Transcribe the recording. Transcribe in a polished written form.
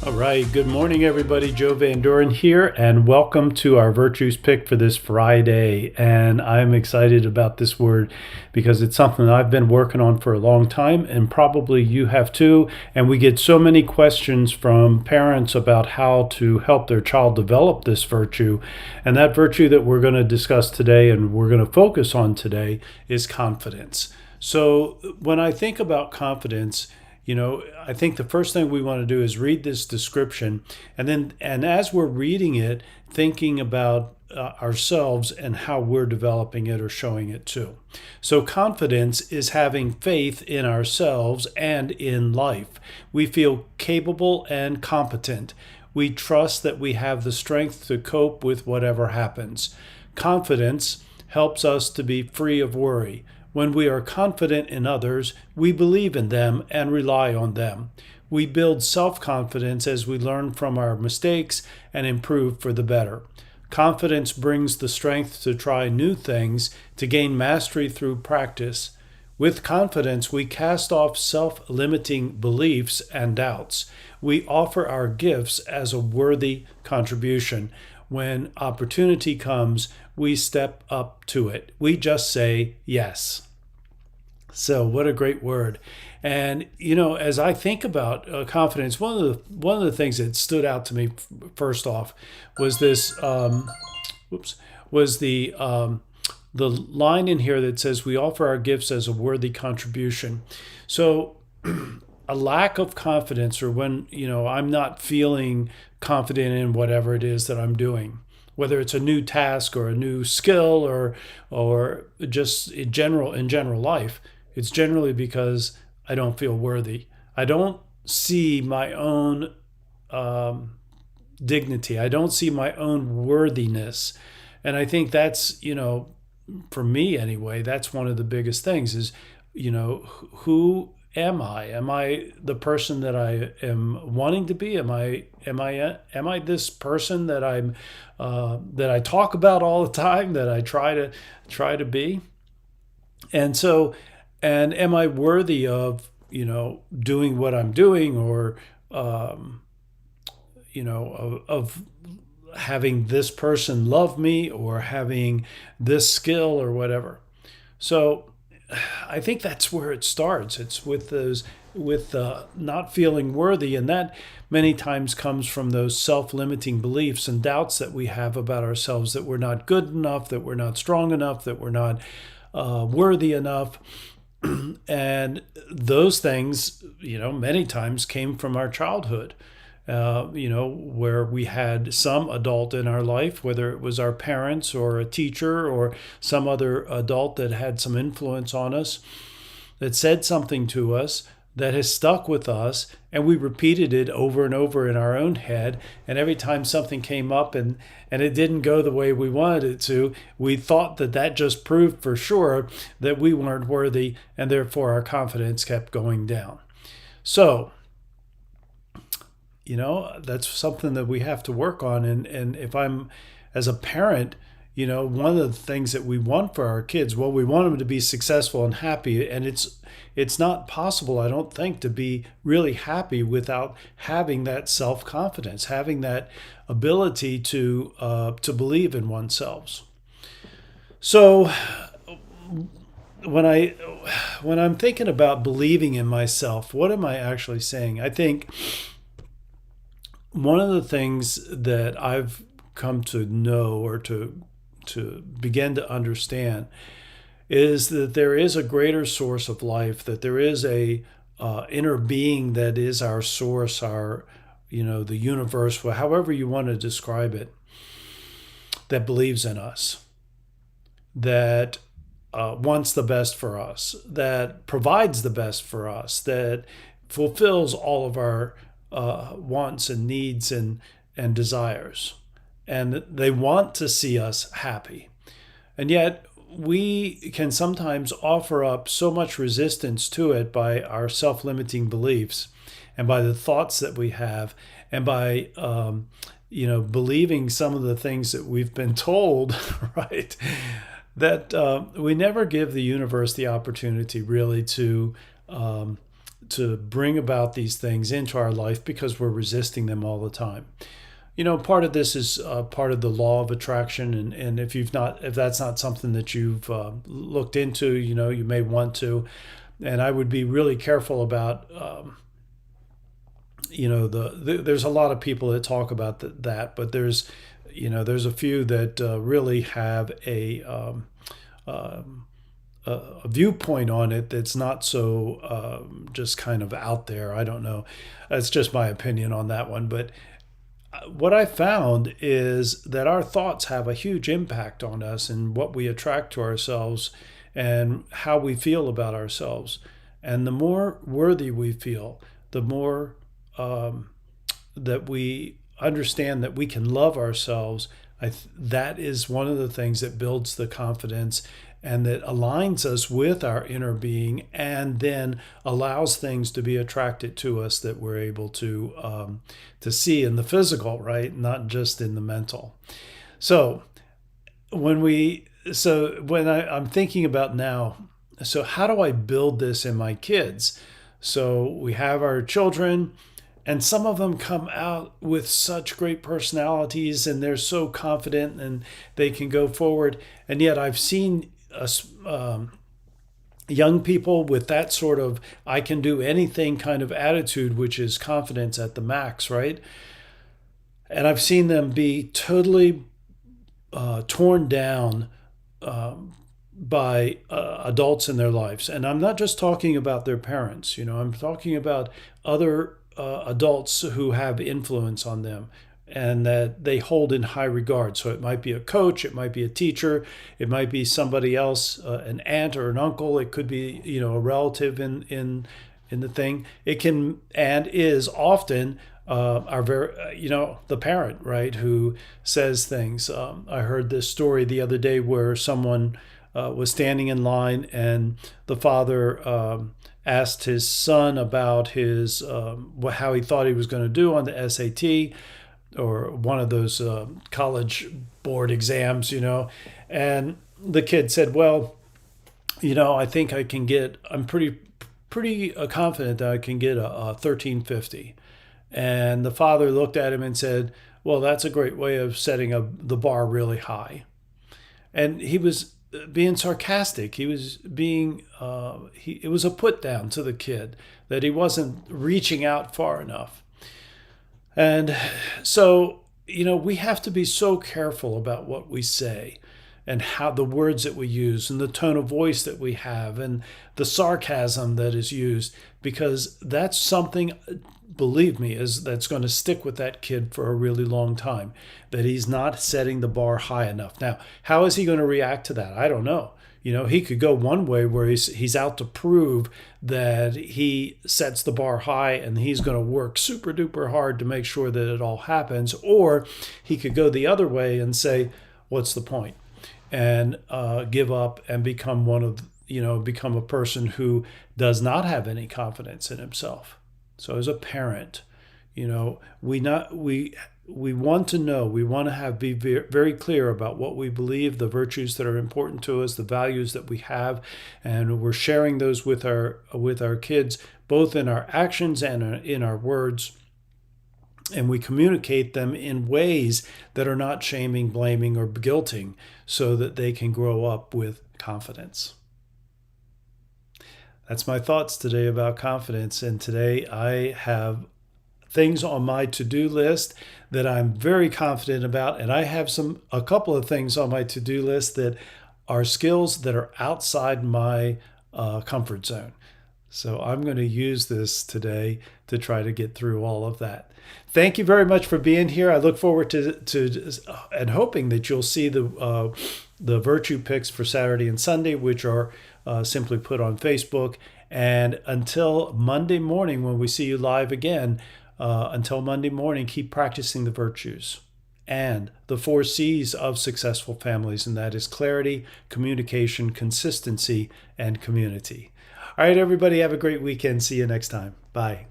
All right, good morning, everybody. Joe Van Doren here, and welcome to our Virtues Pick for this Friday. And I'm excited about this word because it's something that I've been working on for a long time, and probably you have too. And we get so many questions from parents about how to help their child develop this virtue. And that virtue that we're going to discuss today and we're going to focus on today is confidence. So when I think about confidence, I think the first thing we want to do is read this description, and as we're reading it, thinking about ourselves and how we're developing it or showing it too. So confidence is having faith in ourselves and in life. We feel capable and competent. We trust that we have the strength to cope with whatever happens. Confidence helps us to be free of worry. When we are confident in others, we believe in them and rely on them. We build self-confidence as we learn from our mistakes and improve for the better. Confidence brings the strength to try new things, to gain mastery through practice. With confidence, we cast off self-limiting beliefs and doubts. We offer our gifts as a worthy contribution. When opportunity comes, we step up to it. We just say yes. So what a great word. And as I think about confidence, one of the things that stood out to me first off was this was the line in here that says we offer our gifts as a worthy contribution. So a lack of confidence, or when I'm not feeling confident in whatever it is that I'm doing, whether it's a new task or a new skill or just in general life, it's generally because I don't feel worthy. I don't see my own dignity. I don't see my own worthiness. And I think that's, for me anyway, that's one of the biggest things is, who am I? Am I the person that I am wanting to be? Am I this person that that I talk about all the time, that I try to be? And so, and am I worthy of, doing what I'm doing, or of having this person love me, or having this skill or whatever. So I think that's where it starts. It's with not feeling worthy, and that many times comes from those self-limiting beliefs and doubts that we have about ourselves, that we're not good enough, that we're not strong enough, that we're not worthy enough. And those things, many times came from our childhood. Where we had some adult in our life, whether it was our parents or a teacher or some other adult that had some influence on us, that said something to us that has stuck with us, and we repeated it over and over in our own head. And every time something came up and it didn't go the way we wanted it to, we thought that just proved for sure that we weren't worthy, and therefore our confidence kept going down. So, that's something that we have to work on. And if I'm, as a parent, one of the things that we want for our kids, well, we want them to be successful and happy. And it's not possible, I don't think, to be really happy without having that self-confidence, having that ability to believe in oneself. So when I'm thinking about believing in myself, what am I actually saying? I think one of the things that I've come to know, or to begin to understand, is that there is a greater source of life, that there is a inner being that is our source, our, the universe, however you want to describe it, that believes in us, that wants the best for us, that provides the best for us, that fulfills all of our wants and needs and desires, and they want to see us happy. And yet we can sometimes offer up so much resistance to it by our self-limiting beliefs, and by the thoughts that we have, and by believing some of the things that we've been told, right? That we never give the universe the opportunity really to to bring about these things into our life because we're resisting them all the time. Part of this is part of the law of attraction, and if that's not something that you've looked into, you may want to. And I would be really careful about, there's a lot of people that talk about that, but there's a few that really have a viewpoint on it that's not so just kind of out there. I don't know. That's just my opinion on that one. But what I found is that our thoughts have a huge impact on us and what we attract to ourselves and how we feel about ourselves. And the more worthy we feel, the more that we understand that we can love ourselves. That is one of the things that builds the confidence and that aligns us with our inner being and then allows things to be attracted to us that we're able to see in the physical, right? Not just in the mental. So when I'm thinking about now, so how do I build this in my kids? So we have our children, and some of them come out with such great personalities and they're so confident and they can go forward. And yet I've seen young people with that sort of I can do anything kind of attitude, which is confidence at the max, right? And I've seen them be totally torn down by adults in their lives. And I'm not just talking about their parents, I'm talking about other adults who have influence on them and that they hold in high regard. So it might be a coach, it might be a teacher, it might be somebody else, an aunt or an uncle, it could be, a relative in the thing. It can and is often our very, the parent, right, who says things. I heard this story the other day where someone was standing in line and the father asked his son about his how he thought he was going to do on the SAT or one of those college board exams, and the kid said, well, I think I'm pretty confident that I can get a 1350. And the father looked at him and said, well, that's a great way of setting the bar really high. And he was being sarcastic. He was being, it was a put down to the kid that he wasn't reaching out far enough. And so, we have to be so careful about what we say and how the words that we use and the tone of voice that we have and the sarcasm that is used, because that's something, believe me, that's going to stick with that kid for a really long time, that he's not setting the bar high enough. Now, how is he going to react to that? I don't know. He could go one way where he's out to prove that he sets the bar high and he's going to work super duper hard to make sure that it all happens. Or he could go the other way and say, what's the point? And give up and become become a person who does not have any confidence in himself. So as a parent, we want to know, we want to be very clear about what we believe, the virtues that are important to us, the values that we have, and we're sharing those with our kids, both in our actions and in our words. And we communicate them in ways that are not shaming, blaming, or guilting, so that they can grow up with confidence. That's my thoughts today about confidence. And today I have things on my to-do list that I'm very confident about. And I have a couple of things on my to-do list that are skills that are outside my comfort zone. So I'm going to use this today to try to get through all of that. Thank you very much for being here. I look forward to and hoping that you'll see the virtue picks for Saturday and Sunday, which are simply put on Facebook. And until Monday morning, when we see you live again, until Monday morning, keep practicing the virtues and the 4 C's of successful families, and that is clarity, communication, consistency, and community. All right, everybody, have a great weekend. See you next time. Bye.